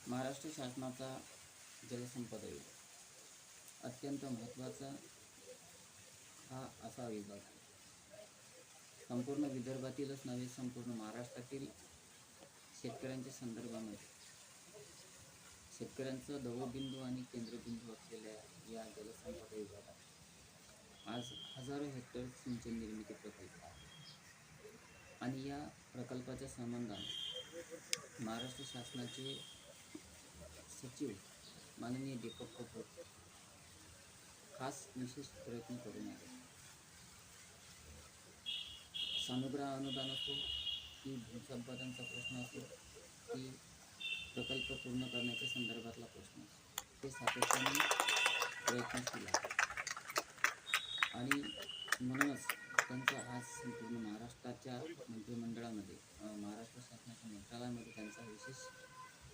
महाराष्ट्र शासनाचा जलसंपदा विभाग अत्यंत महत्त्वाचा हा असा विभाग आहे. संपूर्ण विदर्भातीलच नव्हे, संपूर्ण महाराष्ट्रातील शेतकऱ्यांच्या संदर्भामध्ये शेतकऱ्यांचा दवबिंदू आणि केंद्रबिंदू असलेल्या या जलसंपदा विभागात आज हजारो हेक्टर सिंचन निर्मिती प्रकल्प आहे. आणि या प्रकल्पाच्या संबंधाने महाराष्ट्र शासनाचे सचिव माननीय दीपक कपूर खास विशेष प्रयत्न करून आहेत. सानुग्रह अनुदान असो की भूसंपादनचा प्रश्न असो की प्रकल्प पूर्ण करण्याच्या संदर्भातला प्रश्न असो, ते सातत्याने प्रयत्नशील आहे. आणि म्हणूनच त्यांचा आज संपूर्ण महाराष्ट्राच्या मंत्रिमंडळामध्ये महाराष्ट्र शासनाच्या मंत्रालयामध्ये त्यांचा विशेष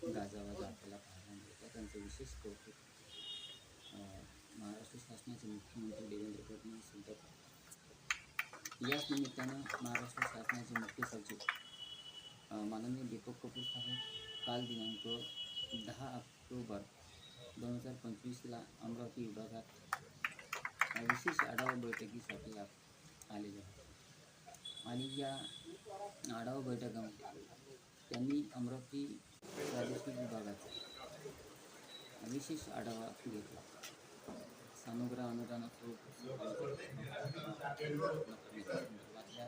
गाजावाजा आपल्याला पाहायला मिळतो. त्यांचं विशेष कौतुक महाराष्ट्र शासनाचे मुख्यमंत्री देवेंद्र फडणवीस सुद्धा करतात. याच निमित्तानं महाराष्ट्र शासनाचे मुख्य सचिव माननीय दीपक कपूर साहेब काल दिनांक 10 ऑक्टोबर 2025 अमरावती विभागात विशेष आढावा बैठकीसाठी आलेले होते. आणि या आढावा बैठकामध्ये त्यांनी अमरावती प्रादेशिक विभागाचा विशेष आढावा घेतला. सानुग्रह अनुदान असो, संदर्भातल्या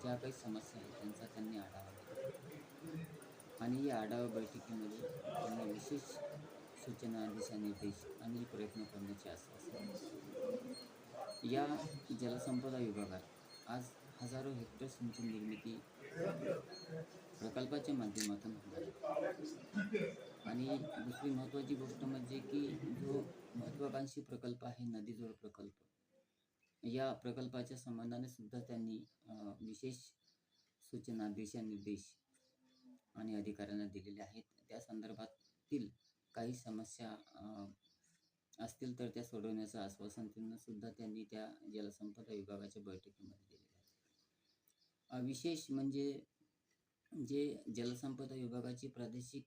ज्या काही समस्या आहेत त्यांचा त्यांनी आढावा घेतला. आणि या आढावा बैठकीमध्ये त्यांनी विशेष सूचना, दिशानिर्देश आणि प्रयत्न करण्याचे आश्वासन दिले. या जलसंपदा विभागात आज हजारो हेक्टर सिंचन निर्मिती प्रकल्पाच्या माध्यमातून होणार आहे. आणि दुसरी महत्त्वाची गोष्ट म्हणजे की जो महत्त्वाकांक्षी प्रकल्प आहे नदीजोड प्रकल्प, या प्रकल्पाच्या संबंधाने सुद्धा त्यांनी विशेष सूचना, दिशानिर्देश आणि अधिकाऱ्यांना दिलेले आहेत. त्या संदर्भातील काही समस्या असतील तर त्या सोडवण्याचं आश्वासन सुद्धा त्यांनी त्या जलसंपदा विभागाच्या बैठकीमध्ये दिलेलं आहे. विशेष म्हणजे जे जलसंपदा विभागाची प्रादेशिक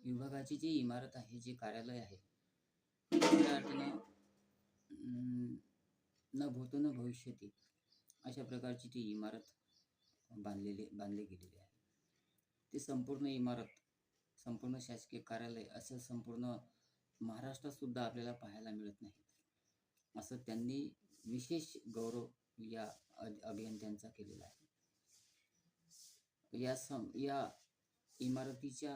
विभागाची जी इमारत आहे, जे कार्यालय आहे, खऱ्या अर्थानं न भूतो न भविष्यती अशा प्रकारची ती इमारत बांधली गेलेली आहे. ती संपूर्ण इमारत, संपूर्ण शासकीय कार्यालय असं संपूर्ण महाराष्ट्रात सुद्धा आपल्याला पाहायला मिळत नाही. असं त्यांनी विशेष गौरव या अभियंत्यांचा केलेला आहे. या इमारतीच्या